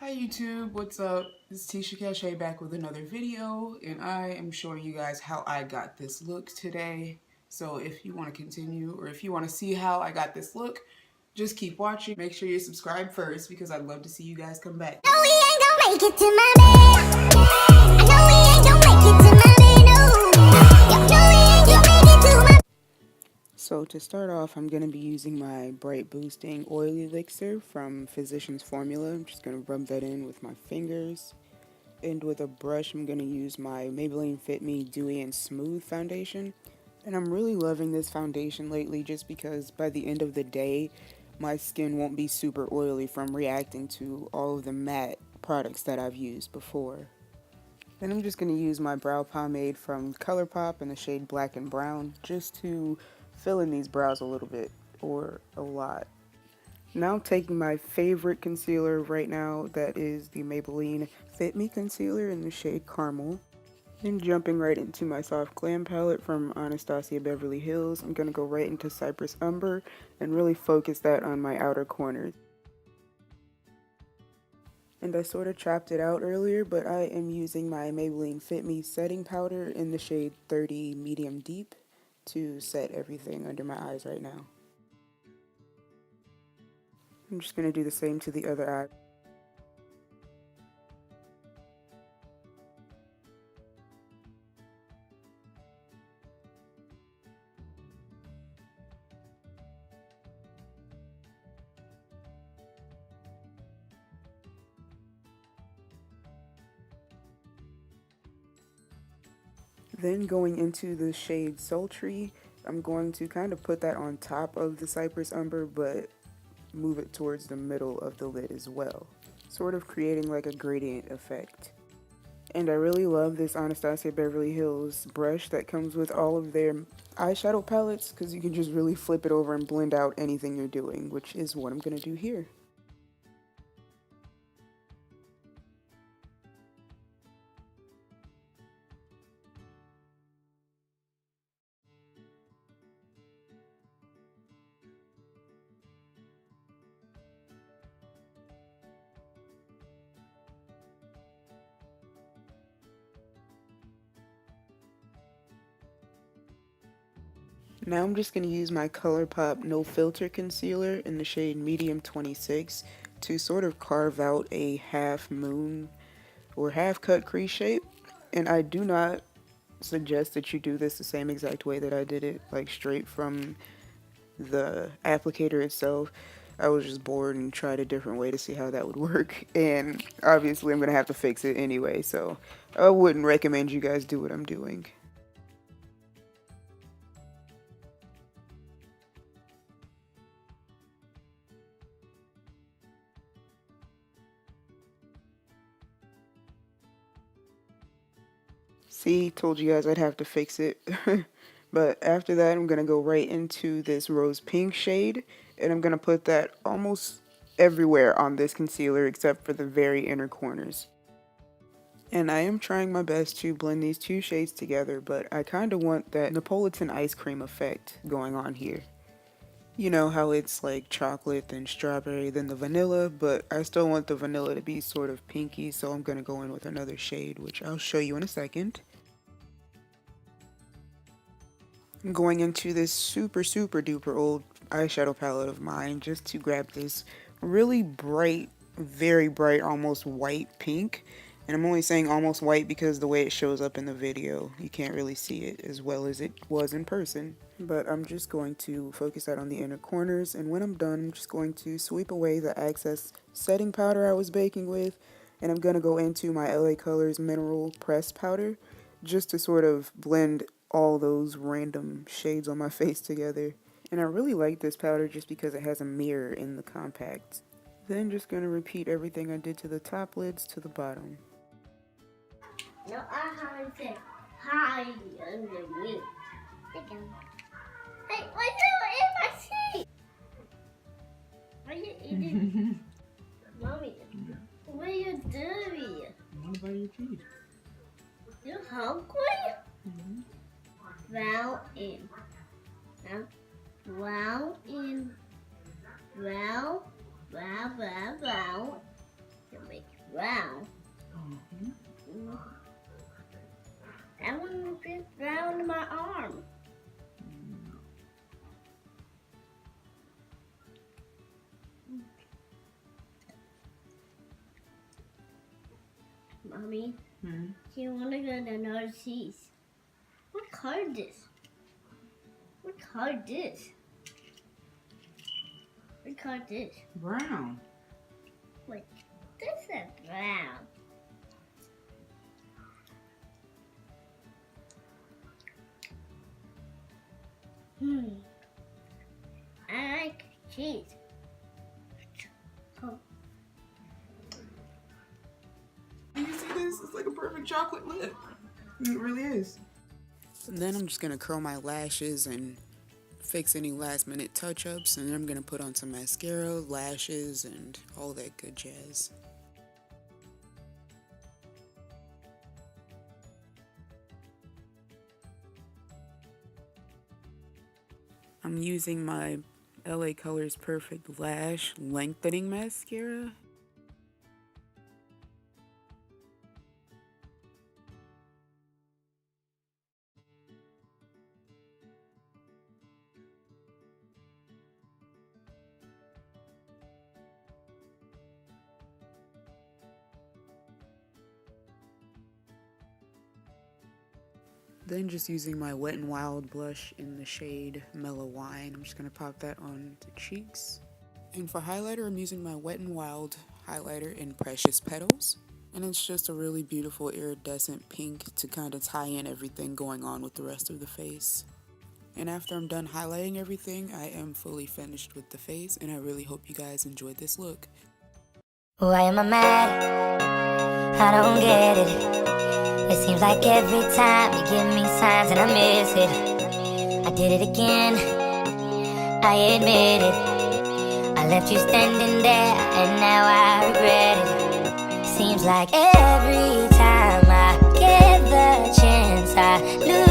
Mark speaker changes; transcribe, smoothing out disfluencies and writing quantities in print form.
Speaker 1: Hi YouTube, what's up? This is Tisha Cashaé back with another video, and I am showing you guys how I got this look today. So if you want to continue, or if you want to see how I got this look, just keep watching. Make sure you subscribe first because I'd love to see you guys come back.
Speaker 2: No, we ain't gonna make it to my bed. I know we ain't gonna make it to my bed, no. No, we ain't gonna make it to my.
Speaker 1: So to start off, I'm going to be using my Bright Boosting Oil Elixir from Physicians Formula. I'm just going to rub that in with my fingers. And with a brush, I'm going to use my Maybelline Fit Me Dewy and Smooth foundation. And I'm really loving this foundation lately just because by the end of the day, my skin won't be super oily from reacting to all of the matte products that I've used before. Then I'm just going to use my brow pomade from ColourPop in the shade Black and Brown just to fill in these brows a little bit, or a lot. Now I'm taking my favorite concealer right now, that is the Maybelline Fit Me Concealer in the shade Caramel. Then jumping right into my soft glam palette from Anastasia Beverly Hills, I'm going to go right into Cypress Umber and really focus that on my outer corners. And I sort of chopped it out earlier, but I am using my Maybelline Fit Me setting powder in the shade 30 Medium Deep to set everything under my eyes right now. I'm just going to do the same to the other eye. Then going into the shade Sultry, I'm going to kind of put that on top of the Cypress Umber, but move it towards the middle of the lid as well, sort of creating like a gradient effect. And I really love this Anastasia Beverly Hills brush that comes with all of their eyeshadow palettes, because you can just really flip it over and blend out anything you're doing, which is what I'm going to do here. Now I'm just going to use my ColourPop No Filter Concealer in the shade Medium 26 to sort of carve out a half moon or half cut crease shape. And I do not suggest that you do this the same exact way that I did it, like straight from the applicator itself. I was just bored and tried a different way to see how that would work, and obviously I'm going to have to fix it anyway, so I wouldn't recommend you guys do what I'm doing. See, told you guys I'd have to fix it. But after that, I'm going to go right into this rose pink shade, and I'm going to put that almost everywhere on this concealer except for the very inner corners. And I am trying my best to blend these two shades together, but I kind of want that Neapolitan ice cream effect going on here. You know how it's like chocolate, then strawberry, then the vanilla, but I still want the vanilla to be sort of pinky, so I'm going to go in with another shade, which I'll show you in a second. I'm going into this super duper old eyeshadow palette of mine just to grab this really bright, very bright, almost white pink. And I'm only saying almost white because the way it shows up in the video, you can't really see it as well as it was in person. But I'm just going to focus that on the inner corners, and when I'm done, I'm just going to sweep away the excess setting powder I was baking with, and I'm going to go into my LA Colors Mineral Pressed Powder just to sort of blend all those random shades on my face together. And I really like this powder just because it has a mirror in the compact. Then just going to repeat everything I did to the top lids to the bottom.
Speaker 2: No, I haven't said hi on the mute. Hey, what's in my teeth? Are you eating? Mommy, what are you doing?
Speaker 1: I want to buy your teeth.
Speaker 2: You hungry?
Speaker 1: Mm-hmm.
Speaker 2: Round in. Round in. Round. You make brown. I want to get brown in my arm. Mommy, do you want to go to another cheese? What color is this? What color is this? What color is this?
Speaker 1: Brown.
Speaker 2: Wait, this is brown. I like cheese. Oh.
Speaker 1: You see this? It's like a perfect chocolate lip. It really is. And then I'm just gonna curl my lashes and fix any last minute touch-ups, and then I'm gonna put on some mascara, lashes, and all that good jazz. I'm using my LA Colors Perfect Lash Lengthening Mascara. Then just using my Wet n Wild blush in the shade Mellow Wine. I'm just going to pop that on the cheeks. And for highlighter, I'm using my Wet n Wild highlighter in Precious Petals. And it's just a really beautiful iridescent pink to kind of tie in everything going on with the rest of the face. And after I'm done highlighting everything, I am fully finished with the face, and I really hope you guys enjoyed this look.
Speaker 3: Why am I mad? I don't get it. It seems like every time you give me signs and I miss it. I did it again, I admit it. I left you standing there and now I regret it. Seems like every time I get the chance I lose